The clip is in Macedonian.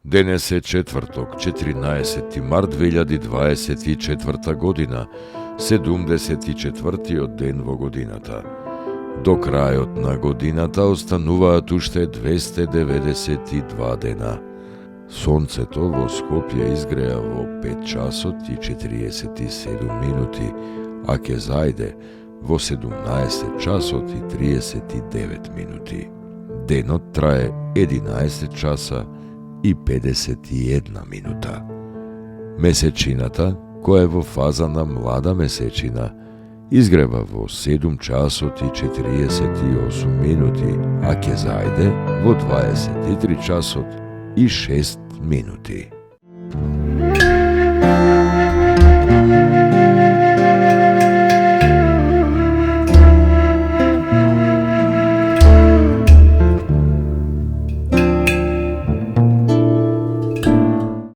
Денес е четврток, 14. март 2024 година, 74-тиот ден во годината. До крајот на годината остануваат уште 292 дена. Сонцето во Скопје изгреа во 5 часот и 47 минути, а ќе зајде во 17 часот и 39 минути. Денот трае 11 часа и 51 минута. Месечината, која е во фаза на млада месечина, изгрева во 7 часот и 48 минути, а ќе зајде во 23 часот и 6 минути.